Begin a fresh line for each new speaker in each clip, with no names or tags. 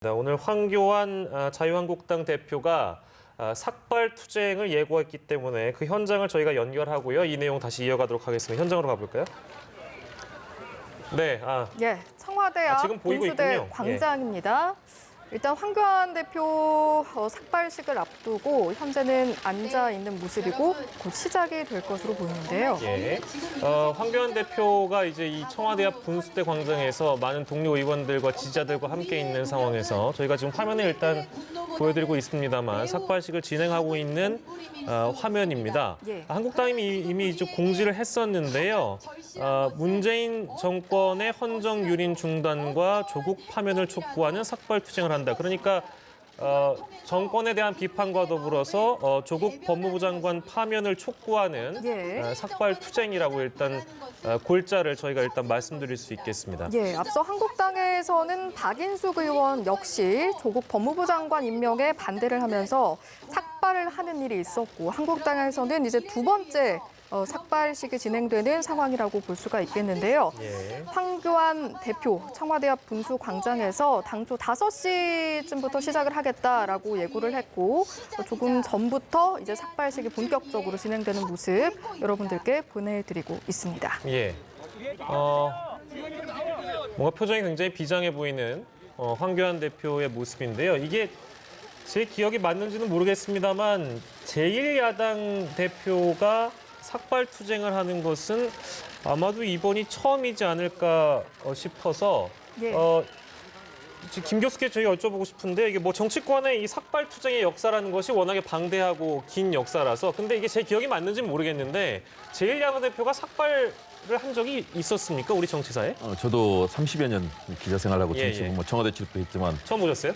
네, 오늘 황교안 자유한국당 대표가 삭발 투쟁을 예고했기 때문에 그 현장을 저희가 연결하고요. 이 내용 다시 이어가도록 하겠습니다. 현장으로 가볼까요? 네,
청와대 앞
지금 보이고
분수대
있군요.
광장입니다. 일단 황교안 대표 삭발식을 앞두고 현재는 앉아 있는 모습이고 곧 시작이 될 것으로 보이는데요.
황교안 대표가 이제 이 청와대 앞 분수대 광장에서 많은 동료 의원들과 지지자들과 함께 있는 상황에서 저희가 지금 화면에 일단 보여드리고 있습니다만 삭발식을 진행하고 있는 화면입니다. 한국당이 이미 이제 공지를 했었는데요. 문재인 정권의 헌정 유린 중단과 조국 파면을 촉구하는 삭발 투쟁을 한다. 그러니까 정권에 대한 비판과 더불어서 조국 법무부 장관 파면을 촉구하는 삭발 투쟁이라고 일단 골자를 저희가 일단 말씀드릴 수 있겠습니다.
앞서 한국당에서는 박인숙 의원 역시 조국 법무부 장관 임명에 반대를 하면서 삭발을 하는 일이 있었고 한국당에서는 이제 두 번째 삭발식이 진행되는 상황이라고 볼 수가 있겠는데요. 황교안 대표 청와대 앞 분수 광장에서 당초 5시쯤부터 시작을 하겠다라고 예고를 했고 조금 전부터 이제 삭발식이 본격적으로 진행되는 모습 여러분들께 보내드리고 있습니다.
뭔가 표정이 굉장히 비장해 보이는 황교안 대표의 모습인데요. 이게 제 기억이 맞는지는 모르겠습니다만 제1야당 대표가 삭발 투쟁을 하는 것은 아마도 이번이 처음이지 않을까 싶어서 김 교수께 저희 여쭤보고 싶은데 이게 뭐 정치권의 이 삭발 투쟁의 역사라는 것이 워낙에 방대하고 긴 역사라서 근데 이게 제 기억이 맞는지는 모르겠는데 제1야당 대표가 삭발을 한 적이 있었습니까? 우리 정치사에?
저도 30여 년 기자 생활하고 정치 청와대 출입했지만
처음 보셨어요?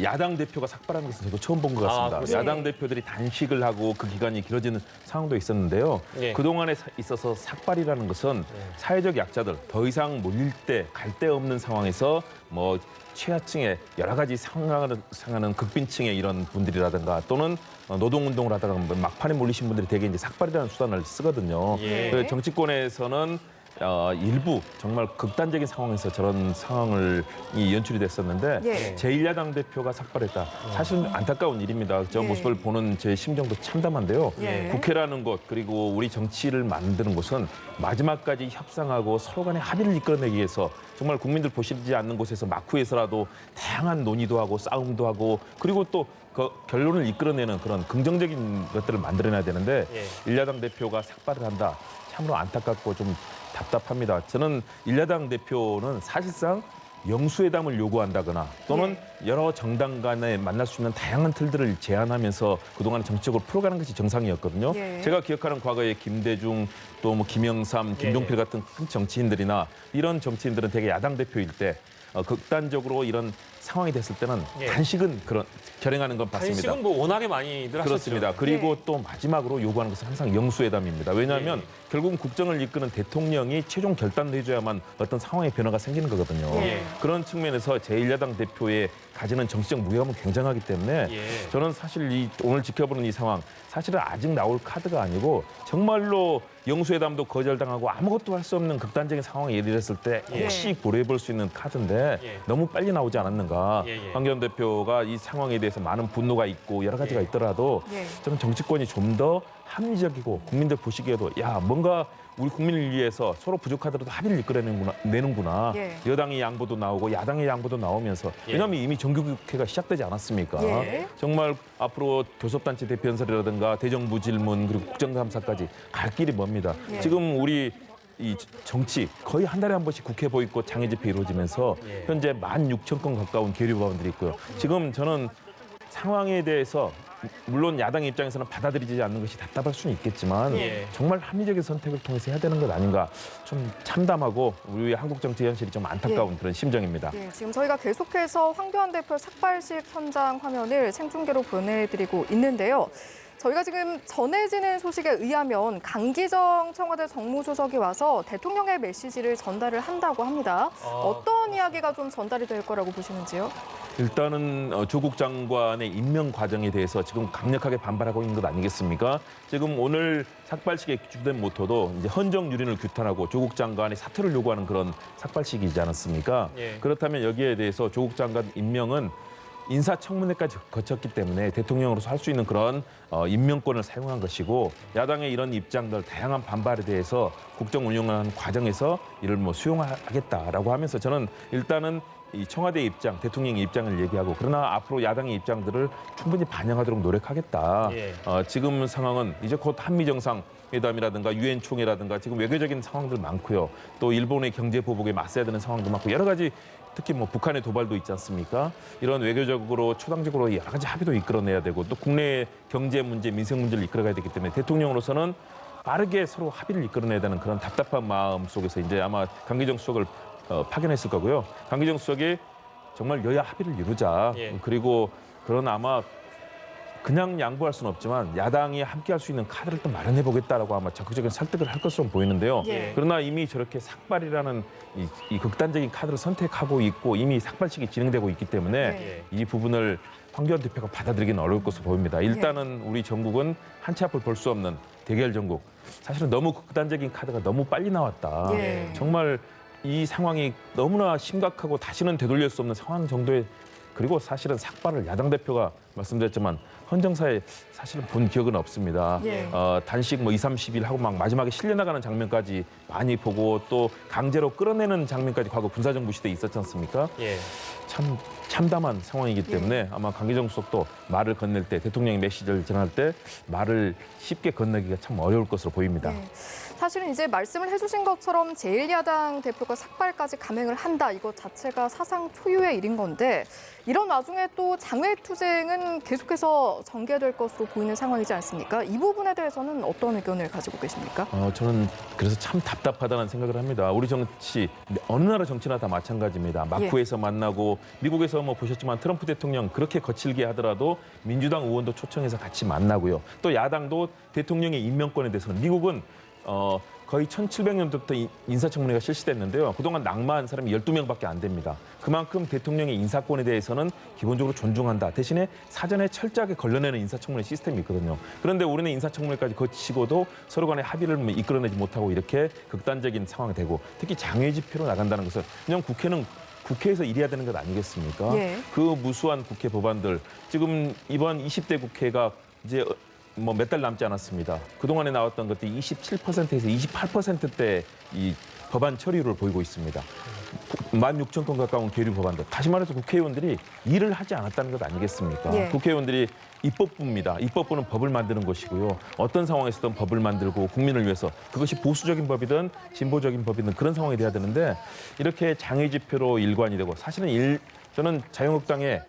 야당 대표가 삭발하는 것은 저도 처음 본 것 같습니다. 야당 대표들이 단식을 하고 그 기간이 길어지는 상황도 있었는데요. 그동안에 있어서 삭발이라는 것은 사회적 약자들 더 이상 몰릴 때 갈 데 없는 상황에서 뭐 취하층의 여러 가지 상하는 극빈층의 이런 분들이라든가 또는 노동운동을 하다가 막판에 몰리신 분들이 대개 이제 삭발이라는 수단을 쓰거든요. 정치권에서는 일부 정말 극단적인 상황에서 저런 상황이 연출이 됐었는데 제1야당 대표가 삭발했다. 사실은 안타까운 일입니다. 저 모습을 보는 제 심정도 참담한데요. 국회라는 곳 그리고 우리 정치를 만드는 곳은 마지막까지 협상하고 서로 간의 합의를 이끌어내기 위해서 정말 국민들 보시지 않는 곳에서 막후에서라도 다양한 논의도 하고 싸움도 하고 그리고 또 그 결론을 이끌어내는 그런 긍정적인 것들을 만들어내야 되는데 1야당 대표가 삭발을 한다. 참으로 안타깝고 좀 답답합니다. 저는 1야당 대표는 사실상 영수회담을 요구한다거나 또는 여러 정당 간에 만날 수 있는 다양한 틀들을 제안하면서 그동안 정치적으로 풀어가는 것이 정상이었거든요. 제가 기억하는 과거에 김대중 또 뭐 김영삼, 김종필 같은 큰 정치인들이나 이런 정치인들은 대개 야당 대표일 때 극단적으로 이런 상황이 됐을 때는 단식은 결행하는 건 봤습니다.
단식은 뭐 워낙에 많이들 하셨죠.
그렇습니다. 그리고 또 마지막으로 요구하는 것은 항상 영수회담입니다. 왜냐하면 결국은 국정을 이끄는 대통령이 최종 결단을 해줘야만 어떤 상황의 변화가 생기는 거거든요. 그런 측면에서 제1야당 대표의 가지는 정치적 무게감은 굉장하기 때문에 저는 사실 오늘 지켜보는 이 상황 사실은 아직 나올 카드가 아니고 정말로 영수회담도 거절당하고 아무것도 할 수 없는 극단적인 상황에 이르렀을 때 혹시 고려해볼 수 있는 카드인데 너무 빨리 나오지 않았는가. 황교안 대표가 이 상황에 대해서 많은 분노가 있고 여러 가지가 있더라도 저는 정치권이 좀 더 합리적이고 국민들 보시기에도 뭔가 우리 국민을 위해서 서로 부족하더라도 합의를 이끌어내는구나. 여당의 양보도 나오고 야당의 양보도 나오면서 왜냐하면 이미 정기국회가 시작되지 않았습니까? 정말 앞으로 교섭단체 대표연설이라든가 대정부 질문 그리고 국정감사까지 갈 길이 멉니다. 지금 우리 이 정치 거의 한 달에 한 번씩 국회 보이콧 장애 집회 이루어지면서 현재 16,000건 가까운 계류 법안들이 있고요. 지금 저는 상황에 대해서 물론 야당 입장에서는 받아들이지 않는 것이 답답할 수는 있겠지만 정말 합리적인 선택을 통해서 해야 되는 것 아닌가 좀 참담하고 우리 한국 정치 현실이 좀 안타까운 그런 심정입니다.
지금 저희가 계속해서 황교안 대표 삭발식 현장 화면을 생중계로 보내드리고 있는데요. 저희가 지금 전해지는 소식에 의하면 강기정 청와대 정무수석이 와서 대통령의 메시지를 전달을 한다고 합니다. 어떤 이야기가 좀 전달이 될 거라고 보시는지요?
일단은 조국 장관의 임명 과정에 대해서 지금 강력하게 반발하고 있는 것 아니겠습니까? 지금 오늘 삭발식의 주된 모토도 이제 헌정 유린을 규탄하고 조국 장관의 사퇴를 요구하는 그런 삭발식이지 않았습니까?
예.
그렇다면 여기에 대해서 조국 장관 임명은 인사청문회까지 거쳤기 때문에 대통령으로서 할 수 있는 그런 임명권을 사용한 것이고 야당의 이런 입장들 다양한 반발에 대해서 국정 운영하는 과정에서 이를 뭐 수용하겠다라고 하면서 저는 일단은 이 청와대 입장, 대통령의 입장을 얘기하고 그러나 앞으로 야당의 입장들을 충분히 반영하도록 노력하겠다.
예.
지금 상황은 이제 곧 한미 정상회담이라든가 유엔 총회라든가 지금 외교적인 상황들 많고요. 또 일본의 경제 보복에 맞서야 되는 상황도 많고 여러 가지 특히 뭐 북한의 도발도 있지 않습니까? 이런 외교적으로 초당적으로 여러 가지 합의도 이끌어내야 되고 또 국내 경제 문제, 민생 문제를 이끌어가야 되기 때문에 대통령으로서는 빠르게 서로 합의를 이끌어내야 되는 그런 답답한 마음 속에서 이제 아마 강기정 수석을 파견했을 거고요. 강기정 수석이 정말 여야 합의를 이루자.
예.
그리고 그런 아마 그냥 양보할 수는 없지만 야당이 함께할 수 있는 카드를 또 마련해보겠다라고 아마 적극적인 설득을 할 것으로 보이는데요.
예.
그러나 이미 저렇게 삭발이라는 이 극단적인 카드를 선택하고 있고 이미 삭발식이 진행되고 있기 때문에
예.
이 부분을 황교안 대표가 받아들이기는 어려울 것으로 보입니다. 일단은 우리 전국은 한 치 앞을 볼 수 없는 대결 전국. 사실은 너무 극단적인 카드가 너무 빨리 나왔다.
예.
정말 이 상황이 너무나 심각하고 다시는 되돌릴 수 없는 상황 정도의 그리고 사실은 삭발을 야당 대표가 말씀드렸지만 헌정사에 사실은 본 기억은 없습니다.
예.
단식 뭐 2, 30일 하고 막 마지막에 실려나가는 장면까지 많이 보고 또 강제로 끌어내는 장면까지 과거 군사정부 시대에 있었지 않습니까?
예.
참 참담한 상황이기 때문에 아마 강기정 수석도 말을 건넬 때 대통령이 메시지를 전할 때 말을 쉽게 건네기가 참 어려울 것으로 보입니다.
네. 사실은 이제 말씀을 해주신 것처럼 제1야당 대표가 삭발까지 감행을 한다. 이것 자체가 사상 초유의 일인 건데 이런 와중에 또 장외투쟁은 계속해서 전개될 것으로 보이는 상황이지 않습니까? 이 부분에 대해서는 어떤 의견을 가지고 계십니까?
저는 그래서 참 답답하다는 생각을 합니다. 우리 정치, 어느 나라 정치나 다 마찬가지입니다. 마쿠에서 만나고 미국에서 뭐 보셨지만 트럼프 대통령 그렇게 거칠게 하더라도 민주당 의원도 초청해서 같이 만나고요. 또 야당도 대통령의 임명권에 대해서는 미국은 거의 1700년도부터 인사청문회가 실시됐는데요. 그동안 낙마한 사람이 12명밖에 안 됩니다. 그만큼 대통령의 인사권에 대해서는 기본적으로 존중한다. 대신에 사전에 철저하게 걸러내는 인사청문회 시스템이 있거든요. 그런데 우리는 인사청문회까지 거치고도 서로 간의 합의를 이끌어내지 못하고 이렇게 극단적인 상황이 되고 특히 장외 집회로 나간다는 것은 그냥 국회는 국회에서 일해야 되는 것 아니겠습니까?
예.
그 무수한 국회 법안들 지금 이번 20대 국회가 이제 뭐 몇 달 남지 않았습니다. 그동안에 나왔던 것들이 27%에서 28%대 이 법안 처리율을 보이고 있습니다. 16,000건 가까운 계류 법안들. 다시 말해서 국회의원들이 일을 하지 않았다는 것 아니겠습니까?
예.
국회의원들이 입법부입니다. 입법부는 법을 만드는 것이고요. 어떤 상황에서든 법을 만들고 국민을 위해서 그것이 보수적인 법이든 진보적인 법이든 그런 상황이 돼야 되는데 이렇게 장외 집회로 일관이 되고 사실은 저는 자유한국당의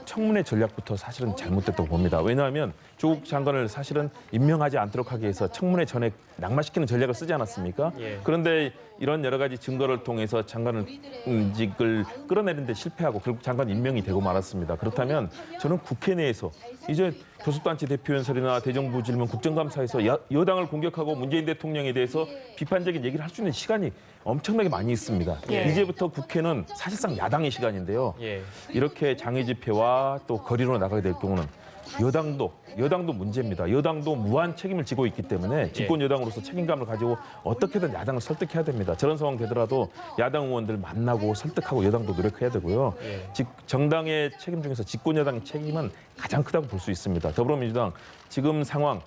청문회 전략부터 사실은 잘못됐다고 봅니다. 왜냐하면 조국 장관을 사실은 임명하지 않도록 하기 위해서 청문회 전에 낙마시키는 전략을 쓰지 않았습니까?
예.
그런데 이런 여러 가지 증거를 통해서 장관직을 끌어내는 데 실패하고 결국 장관 임명이 되고 말았습니다. 그렇다면 저는 국회 내에서 이제 교섭단체 대표연설이나 대정부 질문 국정감사에서 여당을 공격하고 문재인 대통령에 대해서 비판적인 얘기를 할 수 있는 시간이 엄청나게 많이 있습니다.
예.
이제부터 국회는 사실상 야당의 시간인데요.
예.
이렇게 장외 집회와 또 거리로 나가게 될 경우는 여당도 문제입니다. 여당도 무한 책임을 지고 있기 때문에 집권 여당으로서 책임감을 가지고 어떻게든 야당을 설득해야 됩니다. 저런 상황 되더라도 야당 의원들 만나고 설득하고 여당도 노력해야 되고요.
예.
정당의 책임 중에서 집권 여당의 책임은 가장 크다고 볼 수 있습니다. 더불어민주당 지금 상황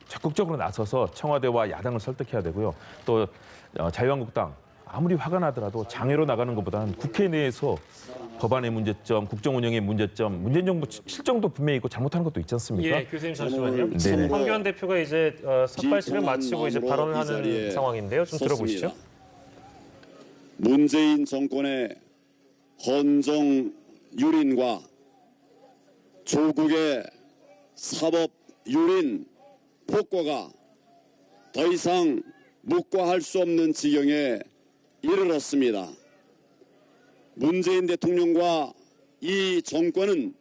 적극적으로 나서서 청와대와 야당을 설득해야 되고요. 또 자유한국당 아무리 화가 나더라도 장외로 나가는 것보다는 국회 내에서 법안의 문제점, 국정 운영의 문제점, 문재인 정부 실정도 분명히 있고 잘못하는 것도 있지 않습니까?
예, 교수님 잠시만요.
네네.
황교안 대표가 이제 삭발식을 마치고 이제 발언을 하는 상황인데요. 좀 들어보시죠.
문재인 정권의 헌정 유린과 조국의 사법 유린 폭거가 더 이상 묵과할 수 없는 지경에 이르렀습니다. 문재인 대통령과 이 정권은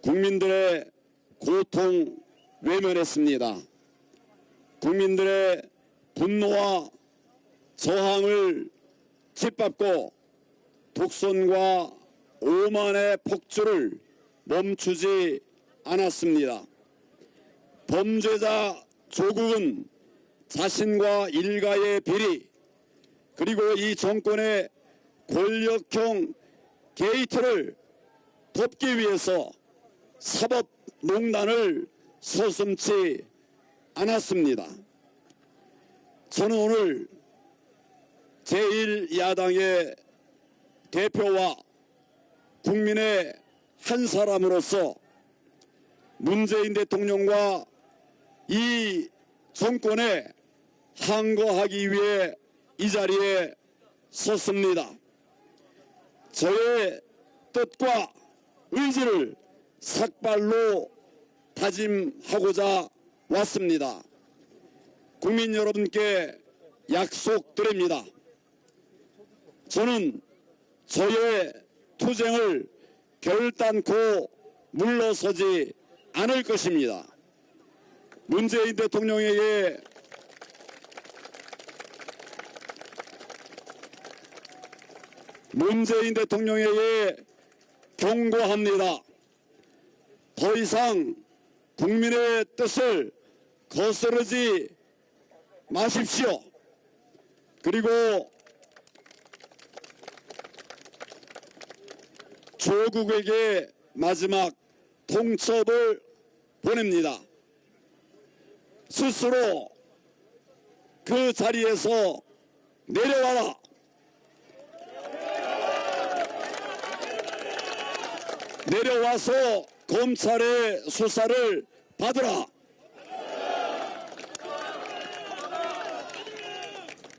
국민들의 고통 외면했습니다. 국민들의 분노와 저항을 짓밟고 독선과 오만의 폭주를 멈추지 않았습니다. 범죄자 조국은 자신과 일가의 비리 그리고 이 정권의 권력형 게이트를 덮기 위해서 사법농단을 서슴지 않았습니다. 저는 오늘 제1야당의 대표와 국민의 한 사람으로서 문재인 대통령과 이 정권에 항거하기 위해 이 자리에 섰습니다. 저의 뜻과 의지를 삭발로 다짐하고자 왔습니다. 국민 여러분께 약속드립니다. 저는 저의 투쟁을 결단코 물러서지 않을 것입니다. 문재인 대통령에게 경고합니다. 더 이상 국민의 뜻을 거스르지 마십시오. 그리고 조국에게 마지막 통첩을 보냅니다. 스스로 그 자리에서 내려와라. 내려와서 검찰의 수사를 받으라.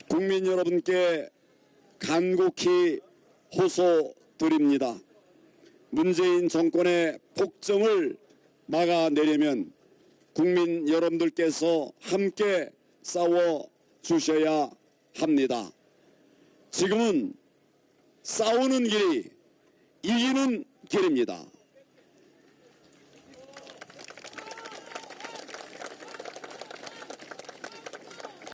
국민 여러분께 간곡히 호소드립니다. 문재인 정권의 폭정을 막아내려면 국민 여러분들께서 함께 싸워 주셔야 합니다. 지금은 싸우는 길이 이기는 길입니다.